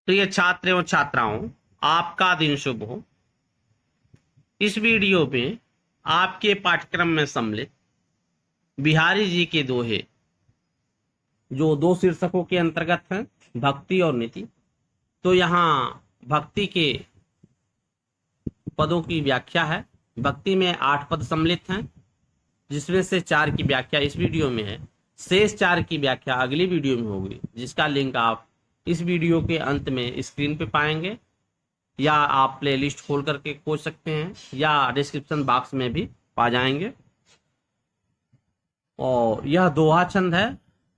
प्रिय छात्र एवं छात्राओं, आपका दिन शुभ हो। इस वीडियो में आपके पाठ्यक्रम में सम्मिलित बिहारी जी के दोहे, जो दो शीर्षकों के अंतर्गत हैं, भक्ति और नीति। तो यहाँ भक्ति के पदों की व्याख्या है। भक्ति में 8 पद सम्मिलित हैं, जिसमें से 4 की व्याख्या इस वीडियो में है। शेष 4 की व्याख्या अगली वीडियो में होगी, जिसका लिंक आप इस वीडियो के अंत में स्क्रीन पे पाएंगे, या आप प्लेलिस्ट खोल करके खोज सकते हैं, या डिस्क्रिप्शन बॉक्स में भी पा जाएंगे। और यह दोहा छंद है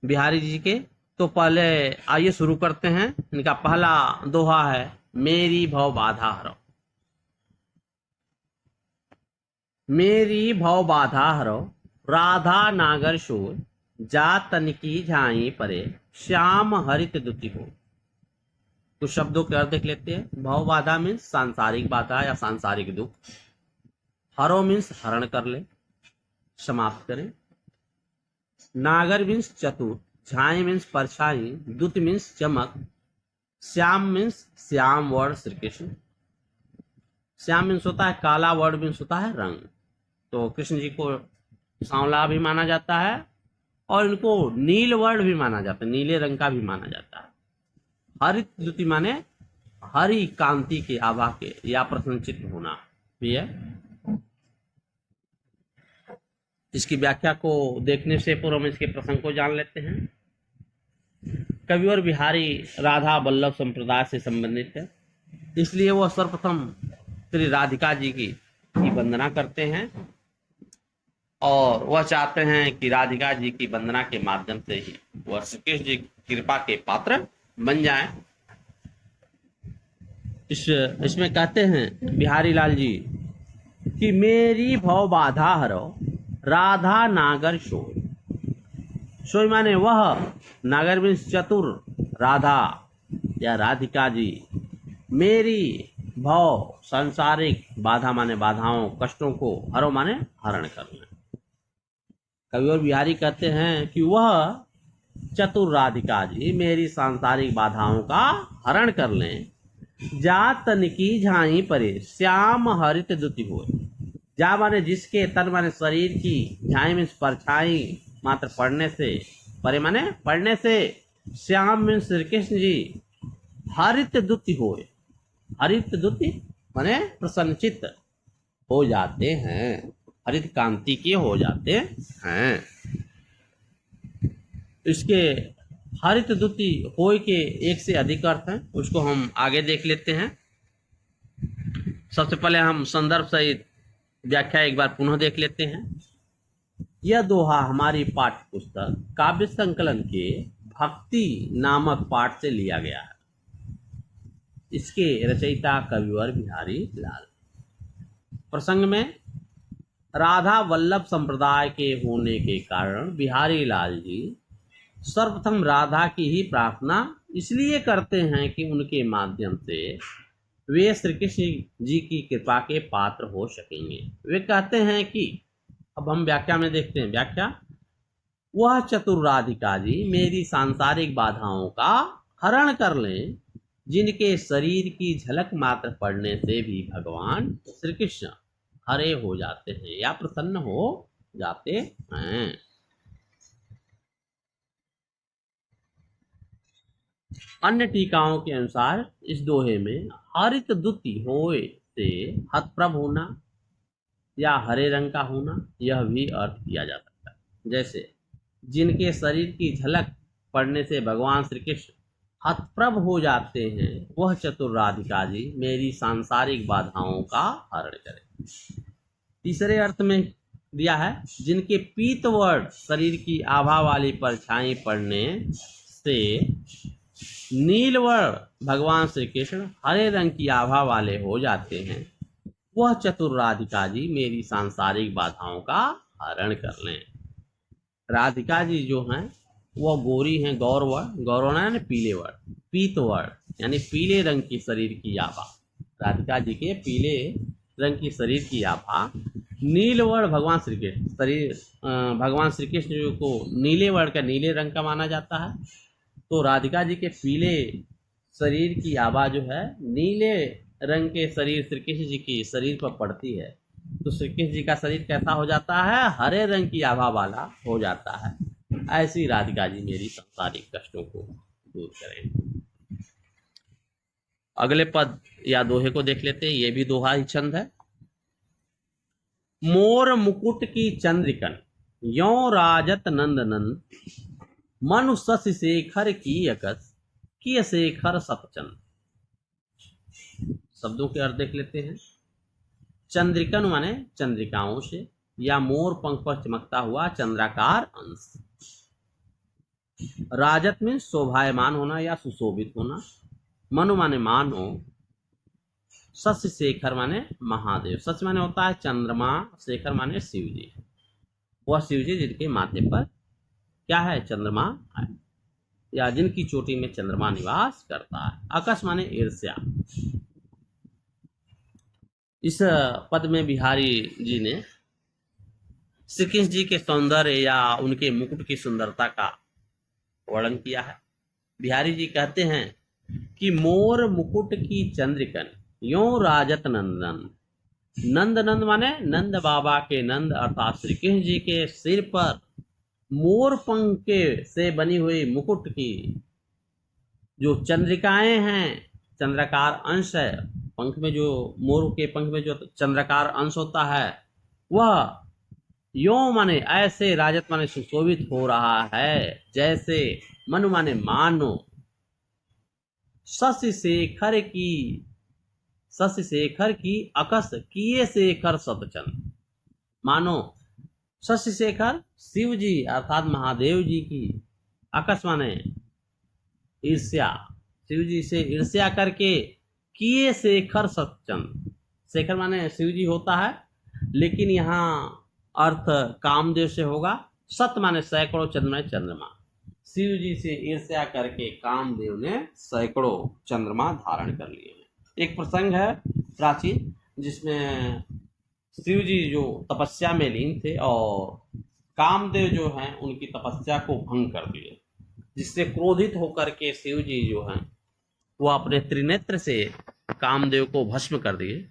बिहारी जी के। तो पहले आइए शुरू करते हैं। इनका पहला दोहा है, मेरी भव बाधा हरो। मेरी भव बाधा हरो, राधा नागर शोर, जा तनिकी झाई परे, श्याम हरित दुति हो। कुछ शब्दों के अर्थ देख लेते हैं। भव बाधा मीन्स सांसारिक बाधा या सांसारिक दुख। हरो मीन्स हरण कर ले, समाप्त करें। नागर मीन्स चतुर, झाई मीन्स परछाई, दुत मीन्स चमक, Shyam means Shyam word Shri Krishna. Shyam means होता है काला, वर्ड मीन्स होता है रंग। तो कृष्ण जी को सांवला भी माना जाता है, और इनको नील वर्ण भी माना जाता है, नीले रंग का भी माना जाता है। हरित द्युति माने हरि कांति के आभा के या प्रसन्नचित्त होना भी है। इसकी व्याख्या को देखने से पूर्व हम इसके प्रसंग को जान लेते हैं। कविवर बिहारी राधा वल्लभ संप्रदाय से संबंधित है, इसलिए वह सर्वप्रथम श्री राधिका जी की वंदना करते हैं, और वह चाहते हैं कि राधिका जी की वंदना के माध्यम से ही वह श्री कृष्ण जी की कृपा के पात्र बन जाए। इसमें कहते हैं बिहारी लाल जी कि मेरी भव बाधा हरो, राधा नागर शोर। शोर माने वह, नागर मीन्स चतुर, राधा या राधिका जी, मेरी भव सांसारिक बाधा माने बाधाओं, कष्टों को, हरो माने हरण करना। कवि और बिहारी कहते हैं कि वह चतुर राधिका जी मेरी सांसारिक बाधाओं का हरण कर लें। जा तनिकी झाई परे, श्याम हरित दुति हो। जा माने जिसके, तन माने शरीर की, झाई मीन्स परछाई मात्र पढ़ने से, परे माने पढ़ने से, श्याम मीन्स श्री कृष्ण जी, हरित दुति हो। हरित दुति माने प्रसन्नचित्त हो जाते हैं, हरित कांति के हो जाते हैं। इसके हरित दुति होय के एक से अधिक अर्थ हैं, उसको हम आगे देख लेते हैं। सबसे पहले हम संदर्भ सहित व्याख्या एक बार पुनः देख लेते हैं। यह दोहा हमारी पाठ्य पुस्तक काव्य संकलन के भक्ति नामक पाठ से लिया गया है। इसके रचयिता कविवर बिहारी लाल। प्रसंग में राधा वल्लभ संप्रदाय के होने के कारण बिहारी लाल जी सर्वप्रथम राधा की ही प्रार्थना इसलिए करते हैं कि उनके माध्यम से वे श्री कृष्ण जी की कृपा के पात्र हो सकेंगे। वे कहते हैं कि, अब हम व्याख्या में देखते हैं व्याख्या, वह चतुर राधिका जी मेरी सांसारिक बाधाओं का हरण कर लें, जिनके शरीर की झलक मात्र पड़ने से भी भगवान श्री कृष्ण हरे हो जाते हैं या प्रसन्न हो जाते हैं। अन्य टीकाओं के अनुसार इस दोहे में हरित दुति होए से हतप्रभ होना या हरे रंग का होना, यह भी अर्थ किया जा सकता है। जैसे जिनके शरीर की झलक पड़ने से भगवान श्री कृष्ण हतप्रभ हो जाते हैं, वह चतुर राधिका जी मेरी सांसारिक बाधाओं का हरण करें। तीसरे अर्थ में दिया है, जिनके पीतवर्ण शरीर की आभा वाली परछाई पड़ने से नीलवर्ण भगवान श्री कृष्ण हरे रंग की आभा वाले हो जाते हैं, वह चतुर राधिका जी मेरी सांसारिक बाधाओं का हरण कर लें। राधिका जी जो हैं वह गोरी हैं, गौरवर्ण, गौरवर्ण यानी पीले वर्ण, पीतवर्ण यानी पीले रंग की शरीर की आभा। राधिका जी के पीले रंग की शरीर की आभा, नीलवर्ण भगवान श्री कृष्ण शरीर, भगवान श्री कृष्ण जी को नीले वर्ण का, नीले रंग का माना जाता है। तो राधिका जी के पीले शरीर की आभा जो है नीले रंग के शरीर श्री कृष्ण जी की शरीर पर पड़ती है तो श्री कृष्ण जी का शरीर कैसा हो जाता है, हरे रंग की आभा वाला हो जाता है। ऐसी राधिका जी मेरी सांसारिक कष्टों को दूर करें। अगले पद या दोहे को देख लेते हैं, ये भी दोहा ही छंद है। मोर मुकुट की चंद्रिकन यो राजत नंद नंद, मनु शशि शेखर की अकस की शेखर सतचंद। शब्दों के अर्थ देख लेते हैं। चंद्रिकन माने चंद्रिकाओं से, या मोर पंख पर चमकता हुआ चंद्राकार अंश। राजत में शोभायमान होना या सुशोभित होना। मनु माने मानो। शशि शेखर माने महादेव। शशि माने होता है चंद्रमा, शेखर माने शिव जी। वह शिव जी जिनके माथे पर क्या है, चंद्रमा है, या जिनकी चोटी में चंद्रमा निवास करता है। आकाश माने ईर्ष्या। इस पद में बिहारी जी ने श्री कृष्ण जी के सौंदर्य या उनके मुकुट की सुंदरता का वर्णन किया है। बिहारी जी कहते हैं कि मोर मुकुट की चंद्रिकन यो राजत नंदन। नंद नंद माने नंद बाबा के नंद अर्थात श्री कृष्ण जी के सिर पर मोर पंख के से बनी हुई मुकुट की जो चंद्रिकाएं हैं, चंद्राकार अंश है, पंख में जो मोर के पंख में जो चंद्राकार अंश होता है वह यो माने ऐसे, राजत माने सुशोभित हो रहा है जैसे, मनु माने मानो। शशि शेखर की अकस किए शेखर सतचंद। मानो शशि शेखर शिव जी अर्थात महादेव जी की, अकस माने ईर्ष्या, शिव जी से ईर्ष्या करके किए शेखर सतचंद। शेखर माने शिव जी होता है, लेकिन यहाँ अर्थ कामदेव से होगा। सत माने सैकड़ों, चंद्र माने चंद्रमा। शिव जी से ईर्ष्या करके कामदेव ने सैकड़ों चंद्रमा धारण कर लिए हैं। एक प्रसंग है प्राचीन जिसमें शिव जी जो तपस्या में लीन थे और कामदेव जो हैं उनकी तपस्या को भंग कर दिए, जिससे क्रोधित होकर के शिव जी जो हैं वो अपने त्रिनेत्र से कामदेव को भस्म कर दिए।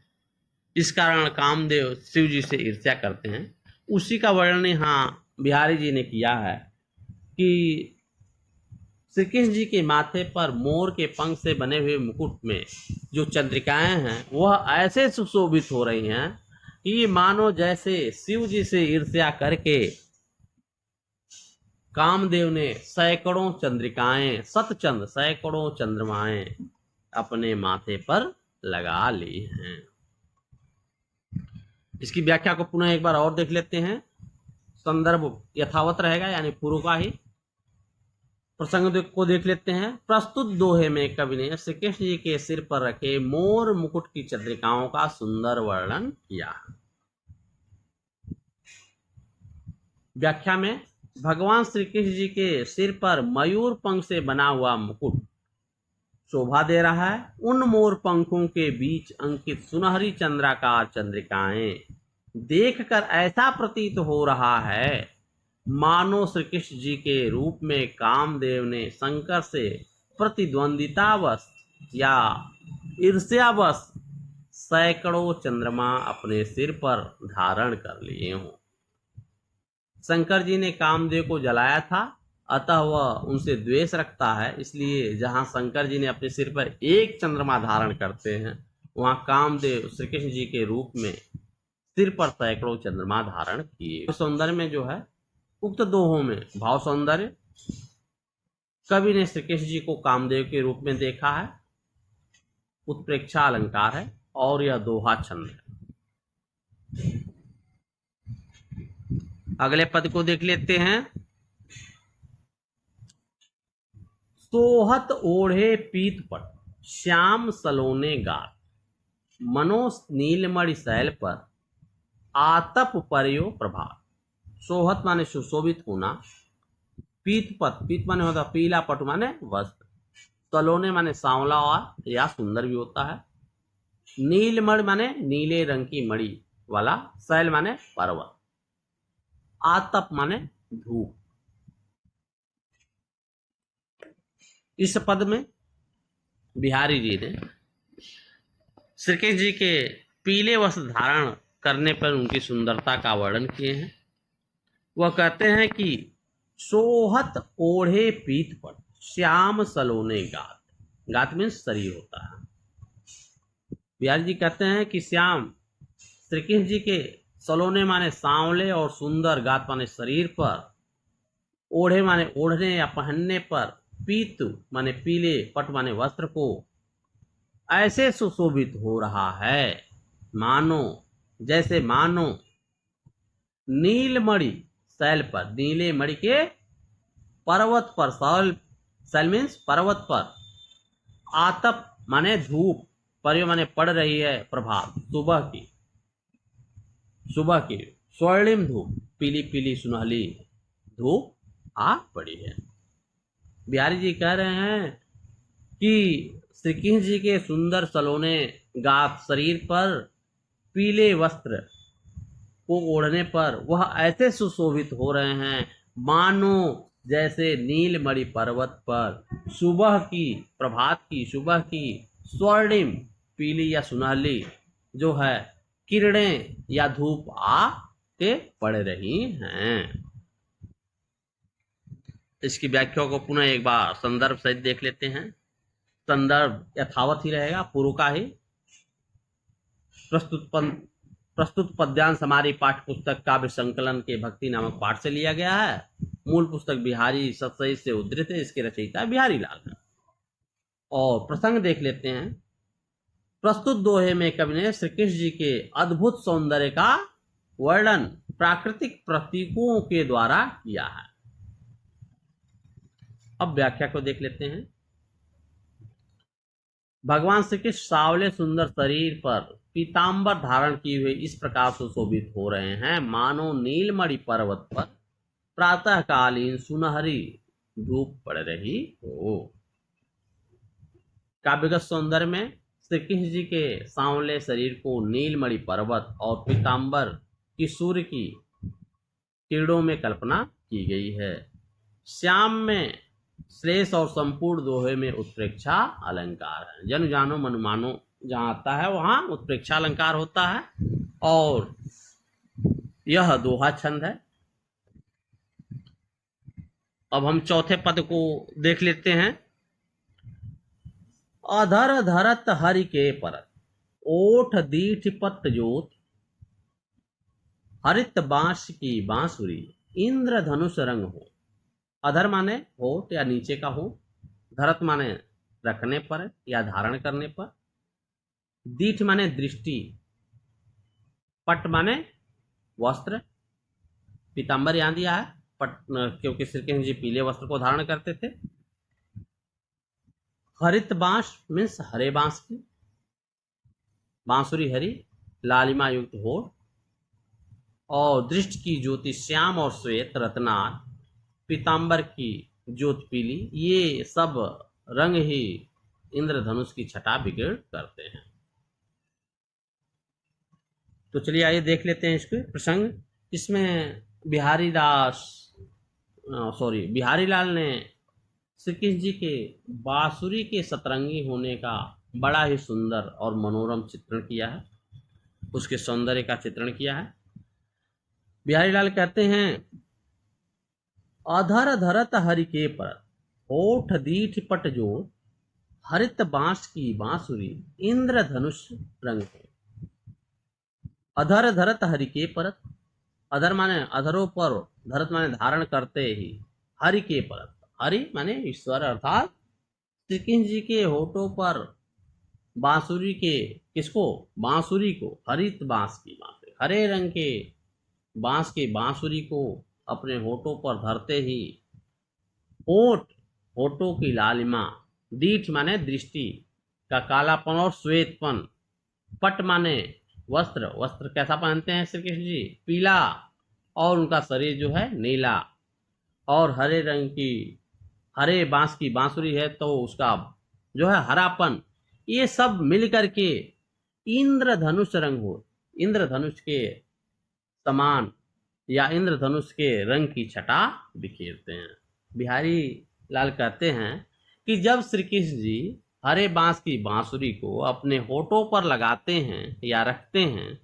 इस कारण कामदेव शिव जी से ईर्ष्या करते हैं। उसी का वर्णन यहाँ बिहारी जी ने किया है कि श्री कृष्ण जी के माथे पर मोर के पंख से बने हुए मुकुट में जो चंद्रिकाएं हैं वह ऐसे सुशोभित हो रही हैं कि मानो जैसे शिव जी से ईर्ष्या करके कामदेव ने सैकड़ों चंद्रिकाएं, सतचंद सैकड़ों चंद्रमाएं अपने माथे पर लगा ली हैं। इसकी व्याख्या को पुनः एक बार और देख लेते हैं। संदर्भ यथावत रहेगा, यानी पूर्व का ही। प्रसंग को देख लेते हैं। प्रस्तुत दोहे में कवि ने श्री कृष्ण जी के सिर पर रखे मोर मुकुट की चंद्रिकाओं का सुंदर वर्णन किया। व्याख्या में भगवान श्री कृष्ण जी के सिर पर मयूर पंख से बना हुआ मुकुट शोभा दे रहा है। उन मोर पंखों के बीच अंकित सुनहरी चंद्राकार चंद्रिकाएं देखकर ऐसा प्रतीत हो रहा है मानो श्री कृष्ण जी के रूप में कामदेव ने शंकर से प्रतिद्वंदितावश या ईर्ष्यावश सैकड़ों चंद्रमा अपने सिर पर धारण कर लिए हों। शंकर जी ने कामदेव को जलाया था, अतः वह उनसे द्वेष रखता है, इसलिए जहां शंकर जी ने अपने सिर पर एक चंद्रमा धारण करते हैं वहां कामदेव श्री कृष्ण जी के रूप में सिर पर सैकड़ों चंद्रमा धारण किए। सौंदर्य में जो है उक्त दोहों में भाव सौंदर्य, कवि ने श्री कृष्ण जी को कामदेव के रूप में देखा है, उत्प्रेक्षा अलंकार है और यह दोहा छंद है। अगले पद को देख लेते हैं। सोहत ओढ़े पीतपट श्याम सलोने गात, मनोस नीलमणि शैल पर आतप पर्यो प्रभात। सोहत माने सुशोभित होना। पीतपट, पीत माने होता पीला, पट माने वस्त्र। सलोने माने सांवला और या सुंदर भी होता है। नीलमणि माने नीले रंग की मणि वाला। शैल माने पर्वत। आतप माने धूप। इस पद में बिहारी जी ने श्री कृष्ण जी के पीले वस्त्र धारण करने पर उनकी सुंदरता का वर्णन किए हैं। वह कहते हैं कि सोहत ओढ़े पीत पर श्याम सलोने गात। गात मीन्स शरीर होता है। बिहारी जी कहते हैं कि श्याम श्री कृष्ण जी के सलोने माने सांवले और सुंदर, गात माने शरीर पर, ओढ़े माने ओढ़ने या पहनने पर, पीत माने पीले, पट माने वस्त्र को ऐसे सुशोभित हो रहा है मानो, जैसे मानो नीलमणि शैल पर, नीले मणि के पर्वत पर, शैल मीन्स पर्वत पर, आतप माने धूप, पर माने पड़ रही है प्रभात, सुबह की स्वर्णिम धूप, पीली पीली सुनहली धूप आ पड़ी है। बिहारी जी कह रहे हैं कि श्री कृष्ण जी के सुंदर सलोने गात शरीर पर पीले वस्त्र को ओढ़ने पर वह ऐसे सुशोभित हो रहे हैं मानो जैसे नीलमणि पर्वत पर प्रभात की सुबह की स्वर्णिम पीली या सुनहली जो है किरणें या धूप आ के पड़ रही हैं। इसकी व्याख्या को पुनः एक बार संदर्भ सहित देख लेते हैं। संदर्भ यथावत ही रहेगा, पूर्व का ही। प्रस्तुत पद्यांश हमारी पाठ्य पुस्तक काव्य संकलन के भक्ति नामक पाठ से लिया गया है। मूल पुस्तक बिहारी सतसहित से उद्धृत है। इसके रचयिता बिहारी लाल है। और प्रसंग देख लेते हैं। प्रस्तुत दोहे में कवि ने श्री कृष्ण जी के अद्भुत सौंदर्य का वर्णन प्राकृतिक प्रतीकों के द्वारा किया है। अब व्याख्या को देख लेते हैं। भगवान श्री कृष्ण सावले सुंदर शरीर पर पीतांबर धारण किए हुए इस प्रकार सुशोभित हो रहे हैं मानो नीलमणि पर्वत पर प्रातःकालीन सुनहरी धूप पड़ रही हो। काव्यगत सौंदर्य में श्री कृष्ण जी के सांवले शरीर को नीलमणि पर्वत और पीतांबर की सूर्य की किरणों में कल्पना की गई है। श्याम में श्लेष और संपूर्ण दोहे में उत्प्रेक्षा अलंकार है। जन जानो मन मानो जहां आता है वहां उत्प्रेक्षा अलंकार होता है और यह दोहा छंद है। अब हम चौथे पद को देख लेते हैं। अधर धरत हरि के परत ओठ दीठ पट जोत हरित बांस की बांसुरी इंद्रधनुष रंग हो। अधर माने होठ या नीचे का हो, धरत माने रखने पर या धारण करने पर, दीठ माने दृष्टि, पट माने वस्त्र, पीतांबर यहां दिया है पट क्योंकि श्री कृष्ण जी पीले वस्त्र को धारण करते थे। हरित बांस मीन्स हरे बांस की, बांसुरी हरी, लालिमा युक्त होठ और दृष्टि की ज्योति श्याम और श्वेत रत्नार, पीतांबर की ज्योति पीली, ये सब रंग ही इंद्रधनुष की छटा विकीर्ण करते हैं। तो चलिए आइए देख लेते हैं इसके प्रसंग। इसमें बिहारी लाल ने श्री कृष्ण जी के बांसुरी के सतरंगी होने का बड़ा ही सुंदर और मनोरम चित्रण किया है, उसके सौंदर्य का चित्रण किया है। बिहारी लाल कहते हैं अधर धरत हरि के परत होठ दीठ पट जोत हरित बांस की बांसुरी इंद्रधनुष रंग है। अधर धरत हरि के परत, अधर माने अधरों पर, धरत माने धारण करते ही, हरि के परत, हरि माने ईश्वर अर्थात श्री कृष्ण जी के होठों पर बांसुरी के, किसको, बांसुरी को, हरित बांस की बांसुरी, हरे रंग के बांस के बांसुरी को अपने होठों पर धरते ही होठों की लालिमा, दीठ माने दृष्टि का कालापन और श्वेतपन, पट माने वस्त्र, वस्त्र कैसा पहनते हैं श्री कृष्ण जी, पीला, और उनका शरीर जो है नीला, और हरे रंग की, हरे बांस की बांसुरी है तो उसका जो है हरापन, ये सब मिलकर के इंद्रधनुष रंग हो, इंद्रधनुष के समान या इंद्रधनुष के रंग की छटा बिखेरते हैं। बिहारी लाल कहते हैं कि जब श्री कृष्ण जी हरे बांस की बांसुरी को अपने होठों पर लगाते हैं या रखते हैं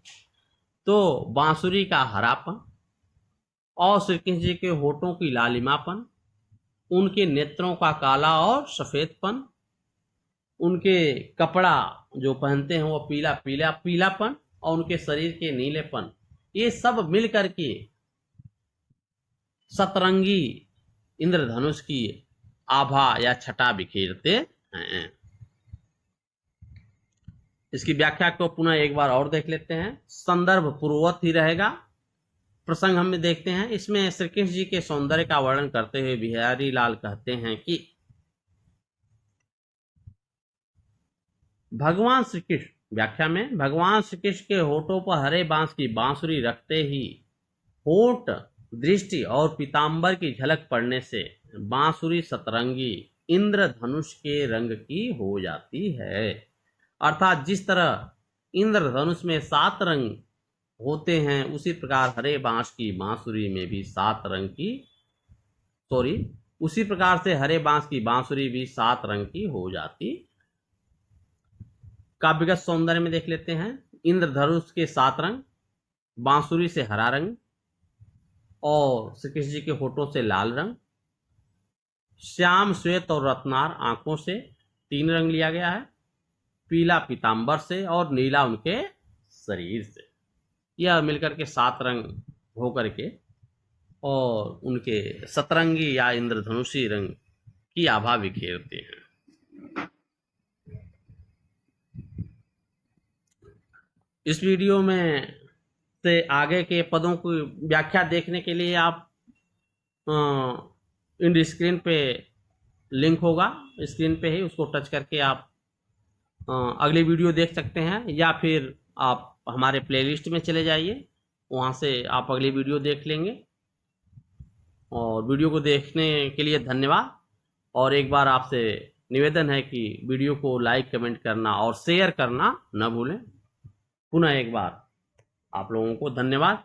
तो बांसुरी का हरापन और श्री कृष्ण जी के होठों की लालिमापन, उनके नेत्रों का काला और सफेदपन, उनके कपड़ा जो पहनते हैं वो पीलापन और उनके शरीर के नीलेपन, ये सब मिल करके सतरंगी इंद्रधनुष की आभा या छटा बिखेरते हैं। इसकी व्याख्या को पुनः एक बार और देख लेते हैं। संदर्भ पूर्ववत ही रहेगा। प्रसंग हम देखते हैं। इसमें श्री कृष्ण जी के सौंदर्य का वर्णन करते हुए बिहारी लाल कहते हैं कि भगवान श्री कृष्ण, व्याख्या में, भगवान श्री कृष्ण के होठों पर हरे बांस की बांसुरी रखते ही होठ, दृष्टि और पीतांबर की झलक पड़ने से बांसुरी सतरंगी इंद्रधनुष के रंग की हो जाती है। अर्थात जिस तरह इंद्रधनुष में 7 रंग होते हैं, उसी प्रकार हरे बांस की बांसुरी में भी 7 रंग की उसी प्रकार से हरे बांस की बांसुरी भी 7 रंग की हो जाती। काव्यगत सौंदर्य में देख लेते हैं। इंद्रधनुष के 7 रंग, बांसुरी से हरा रंग और श्री कृष्ण जी के होठों से लाल रंग, श्याम, श्वेत और रत्नार आंखों से 3 रंग लिया गया है, पीला पीतांबर से और नीला उनके शरीर से। यह मिलकर के 7 रंग होकर के और उनके सतरंगी या इंद्रधनुषी रंग की आभा बिखेरते हैं। इस वीडियो में से आगे के पदों की व्याख्या देखने के लिए आप इन स्क्रीन पे लिंक होगा, स्क्रीन पे ही उसको टच करके आप अगली वीडियो देख सकते हैं, या फिर आप हमारे प्लेलिस्ट में चले जाइए, वहाँ से आप अगली वीडियो देख लेंगे। और वीडियो को देखने के लिए धन्यवाद। और एक बार आपसे निवेदन है कि वीडियो को लाइक, कमेंट करना और शेयर करना न भूलें। पुनः एक बार आप लोगों को धन्यवाद।